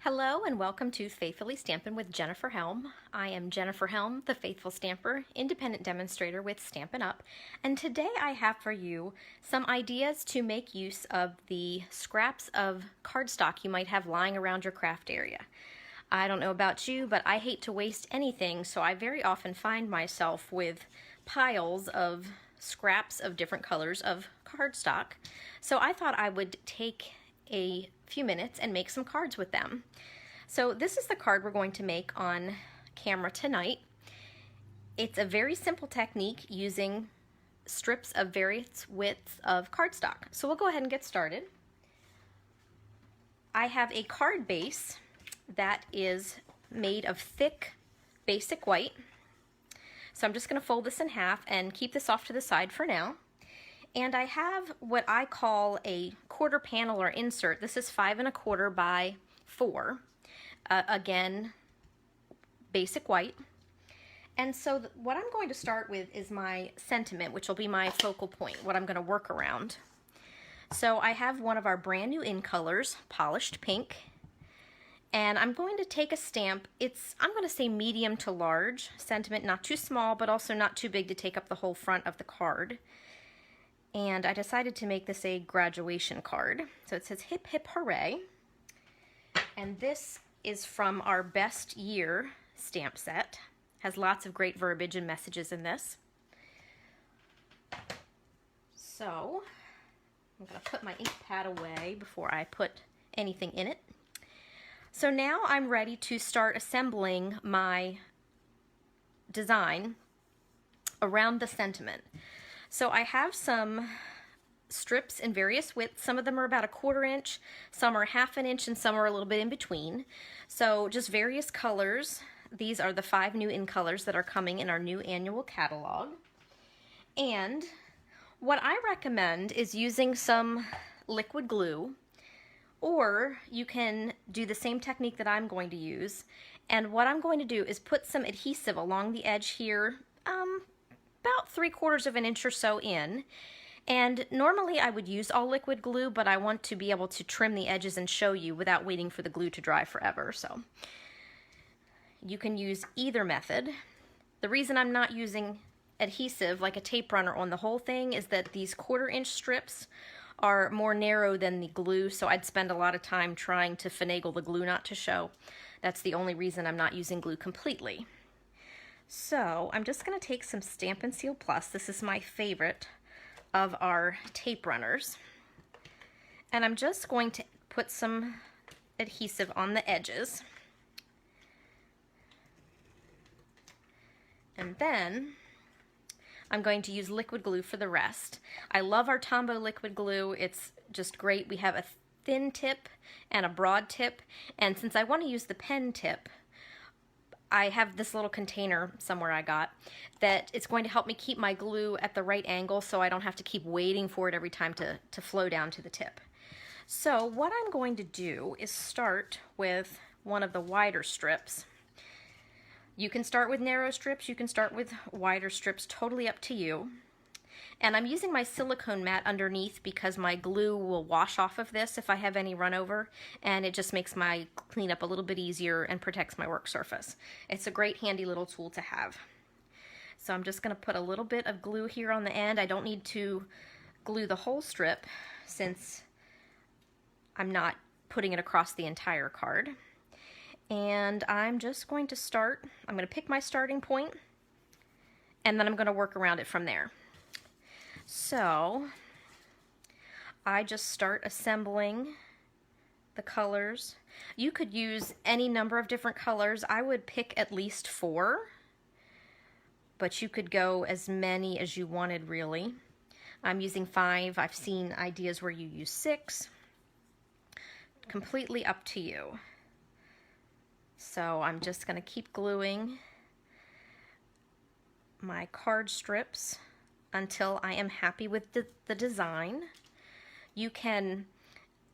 Hello and welcome to Faithfully Stampin' with Jennifer Helm. I am Jennifer Helm, the Faithful Stamper, independent demonstrator with Stampin' Up! And today I have for you some ideas to make use of the scraps of cardstock you might have lying around your craft area. I don't know about you, but I hate to waste anything, so I very often find myself with piles of scraps of different colors of cardstock. So I thought I would take a few minutes and make some cards with them. So this is the card we're going to make on camera tonight. It's a very simple technique using strips of various widths of cardstock. So we'll go ahead and get started. I have a card base that is made of thick basic white. So I'm just going to fold this in half and keep this off to the side for now. And I have what I call a quarter panel or insert. This is 5 1/4 by 4. Again, basic white. And so what I'm going to start with is my sentiment, which will be my focal point, what I'm going to work around. So I have one of our brand new in colors, polished pink. And I'm going to take a stamp. I'm going to say medium to large sentiment, not too small, but also not too big to take up the whole front of the card. And I decided to make this a graduation card. So it says hip hip hooray. And this is from our best year stamp set. Has lots of great verbiage and messages in this. So I'm going to put my ink pad away before I put anything in it. So now I'm ready to start assembling my design around the sentiment. So I have some strips in various widths. Some of them are about 1/4 inch, some are 1/2 inch, and some are a little bit in between. So just various colors. These are the 5 new in colors that are coming in our new annual catalog. And what I recommend is using some liquid glue, or you can do the same technique that I'm going to use. And what I'm going to do is put some adhesive along the edge here, about 3/4 of an inch or so in. And normally I would use all liquid glue, but I want to be able to trim the edges and show you without waiting for the glue to dry forever. So you can use either method. The reason I'm not using adhesive like a tape runner on the whole thing is that these 1/4 inch strips are more narrow than the glue, so I'd spend a lot of time trying to finagle the glue not to show. That's the only reason I'm not using glue completely. So I'm just going to take some Stampin' Seal Plus. This is my favorite of our tape runners. And I'm just going to put some adhesive on the edges. And then I'm going to use liquid glue for the rest. I love our Tombow liquid glue. It's just great. We have a thin tip and a broad tip. And since I want to use the pen tip, I have this little container somewhere I got that it's going to help me keep my glue at the right angle so I don't have to keep waiting for it every time to flow down to the tip. So what I'm going to do is start with one of the wider strips. You can start with narrow strips, you can start with wider strips, totally up to you. And I'm using my silicone mat underneath because my glue will wash off of this if I have any run over, and it just makes my cleanup a little bit easier and protects my work surface. It's a great handy little tool to have. So I'm just going to put a little bit of glue here on the end. I don't need to glue the whole strip since I'm not putting it across the entire card. And I'm just going to start, I'm going to pick my starting point, and then I'm going to work around it from there. So I just start assembling the colors. You could use any number of different colors. I would pick at least 4, but you could go as many as you wanted really. I'm using 5. I've seen ideas where you use 6. Completely up to you. So I'm just going to keep gluing my card strips until I am happy with the design. You can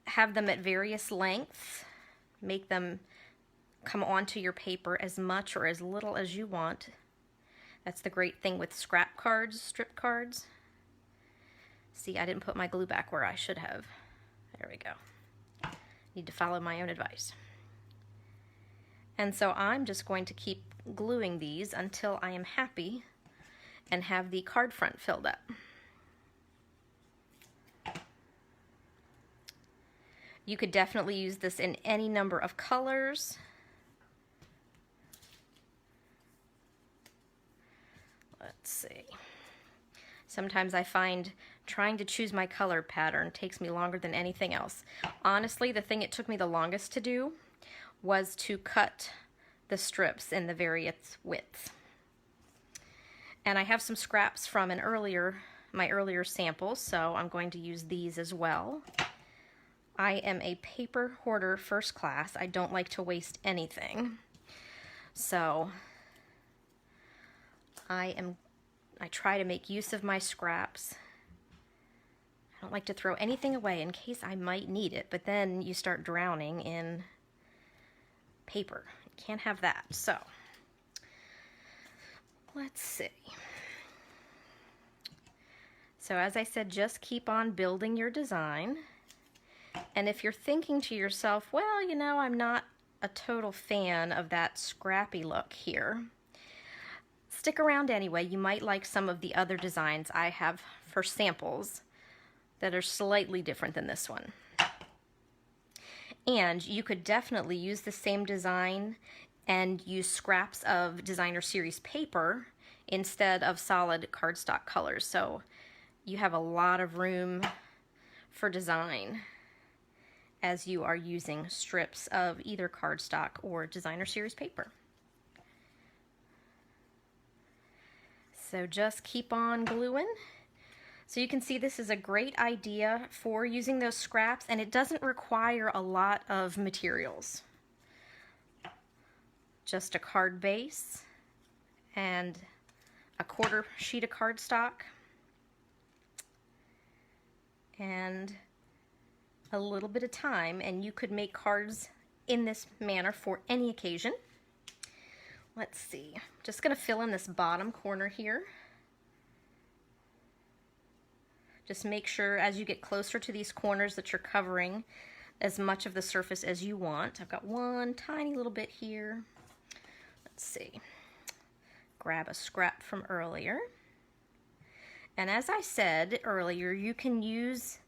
have them at various lengths, make them come onto your paper as much or as little as you want. That's the great thing with scrap cards, strip cards. See, I didn't put my glue back where I should have. There we go. Need to follow my own advice. And so I'm just going to keep gluing these until I am happy and have the card front filled up. You could definitely use this in any number of colors. Let's see. Sometimes I find trying to choose my color pattern takes me longer than anything else. Honestly, the thing it took me the longest to do was to cut the strips in the various widths. And I have some scraps from my earlier samples, so I'm going to use these as well. I am a paper hoarder first class. I don't like to waste anything. So I try to make use of my scraps. I don't like to throw anything away in case I might need it, but then you start drowning in paper. You can't have that. So let's see. So as I said, just keep on building your design. And if you're thinking to yourself, well, you know, I'm not a total fan of that scrappy look here, stick around anyway. You might like some of the other designs I have for samples that are slightly different than this one. And you could definitely use the same design and use scraps of designer series paper instead of solid cardstock colors. So you have a lot of room for design as you are using strips of either cardstock or designer series paper. So just keep on gluing. So you can see this is a great idea for using those scraps, and it doesn't require a lot of materials. Just a card base and a quarter sheet of cardstock and a little bit of time, and you could make cards in this manner for any occasion. Let's see, I'm just going to fill in this bottom corner here. Just make sure as you get closer to these corners that you're covering as much of the surface as you want. I've got one tiny little bit here. Let's see, grab a scrap from earlier. And as I said earlier, you can use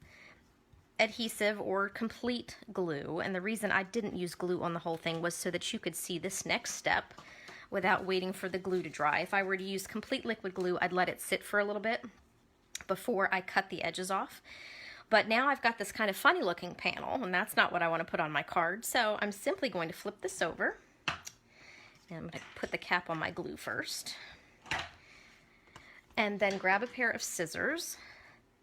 adhesive or complete glue, and the reason I didn't use glue on the whole thing was so that you could see this next step without waiting for the glue to dry. If I were to use complete liquid glue, I'd let it sit for a little bit before I cut the edges off. But now I've got this kind of funny looking panel, and that's not what I want to put on my card, so I'm simply going to flip this over, and I'm going to put the cap on my glue first, and then grab a pair of scissors,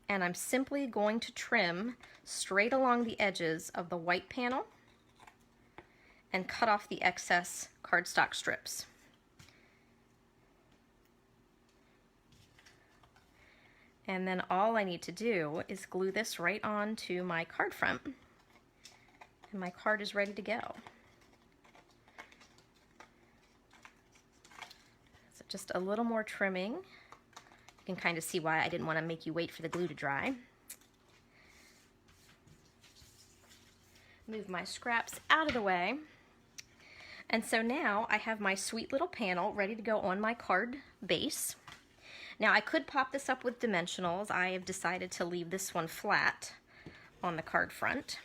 and I'm simply going to trim straight along the edges of the white panel and cut off the excess cardstock strips. And then all I need to do is glue this right onto my card front, and my card is ready to go. So just a little more trimming. You can kind of see why I didn't want to make you wait for the glue to dry. Move my scraps out of the way. And so now I have my sweet little panel ready to go on my card base. Now I could pop this up with dimensionals. I have decided to leave this one flat on the card front.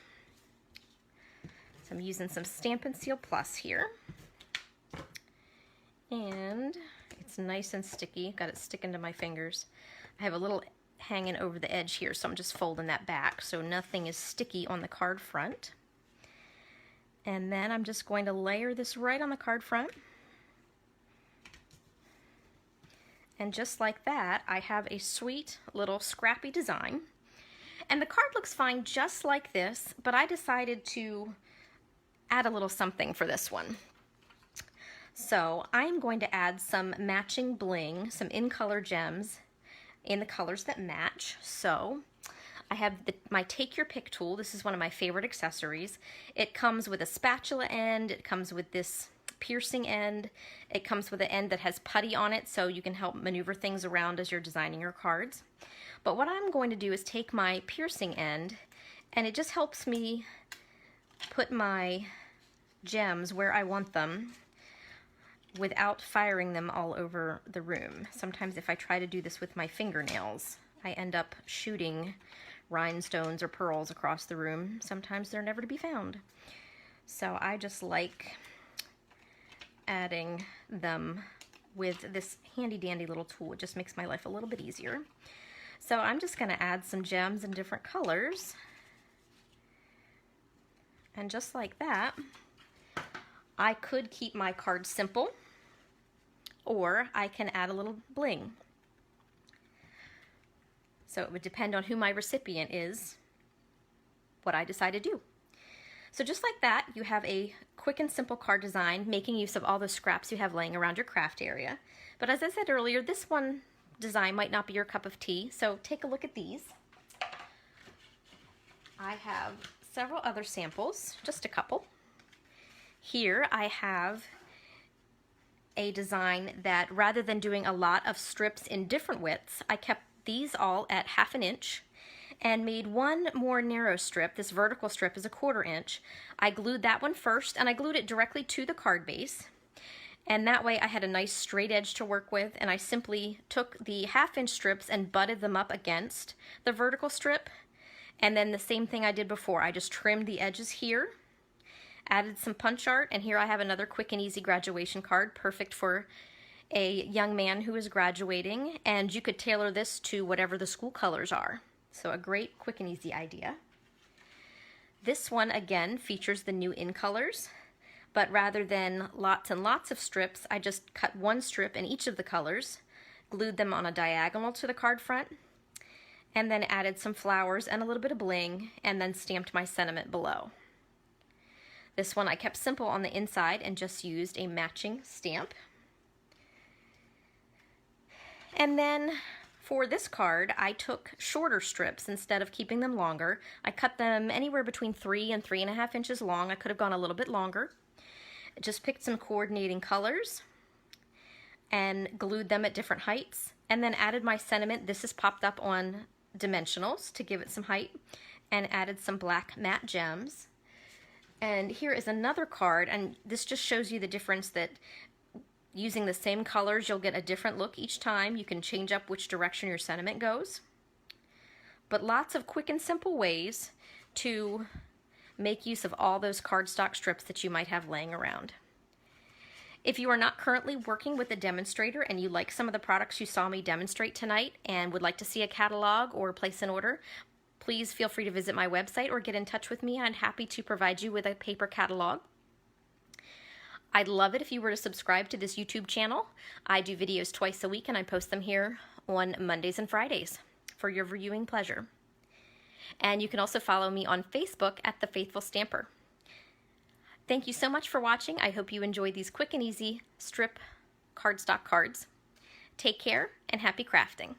So I'm using some Stampin' Seal Plus here. And it's nice and sticky. Got it sticking to my fingers. I have a little hanging over the edge here, so I'm just folding that back so nothing is sticky on the card front. And then I'm just going to layer this right on the card front. And just like that, I have a sweet little scrappy design. And the card looks fine just like this, but I decided to add a little something for this one. So I'm going to add some matching bling, some in-color gems in the colors that match. So I have my Take Your Pick tool. This is one of my favorite accessories. It comes with a spatula end. It comes with this piercing end. It comes with an end that has putty on it, so you can help maneuver things around as you're designing your cards. But what I'm going to do is take my piercing end, and it just helps me put my gems where I want them without firing them all over the room. Sometimes if I try to do this with my fingernails, I end up shooting rhinestones or pearls across the room. Sometimes they're never to be found. So I just like adding them with this handy dandy little tool. It just makes my life a little bit easier. So I'm just going to add some gems in different colors. And just like that, I could keep my card simple, or I can add a little bling. So it would depend on who my recipient is, what I decide to do. So just like that, you have a quick and simple card design, making use of all the scraps you have laying around your craft area. But as I said earlier, this one design might not be your cup of tea, so take a look at these. I have several other samples, just a couple. Here I have a design that, rather than doing a lot of strips in different widths, I kept these all at 1/2 inch and made one more narrow strip. This vertical strip is 1/4 inch. I glued that one first, and I glued it directly to the card base. And that way I had a nice straight edge to work with, and I simply took the 1/2 inch strips and butted them up against the vertical strip. And then the same thing I did before. I just trimmed the edges here, added some punch art, and here I have another quick and easy graduation card, perfect for a young man who is graduating, and you could tailor this to whatever the school colors are. So a great quick and easy idea. This one again features the new in colors, but rather than lots and lots of strips, I just cut one strip in each of the colors, glued them on a diagonal to the card front, and then added some flowers and a little bit of bling, and then stamped my sentiment below. This one I kept simple on the inside and just used a matching stamp. And then for this card, I took shorter strips instead of keeping them longer. I cut them anywhere between 3 and 3.5 inches long. I could have gone a little bit longer. Just picked some coordinating colors and glued them at different heights, and then added my sentiment. This is popped up on dimensionals to give it some height, and added some black matte gems. And here is another card, and this just shows you the difference that using the same colors, you'll get a different look each time. You can change up which direction your sentiment goes. But lots of quick and simple ways to make use of all those cardstock strips that you might have laying around. If you are not currently working with a demonstrator and you like some of the products you saw me demonstrate tonight and would like to see a catalog or place an order, please feel free to visit my website or get in touch with me. I'm happy to provide you with a paper catalog. I'd love it if you were to subscribe to this YouTube channel. I do videos twice a week, and I post them here on Mondays and Fridays for your viewing pleasure. And you can also follow me on Facebook at The Faithful Stamper. Thank you so much for watching. I hope you enjoyed these quick and easy strip cardstock cards. Take care and happy crafting.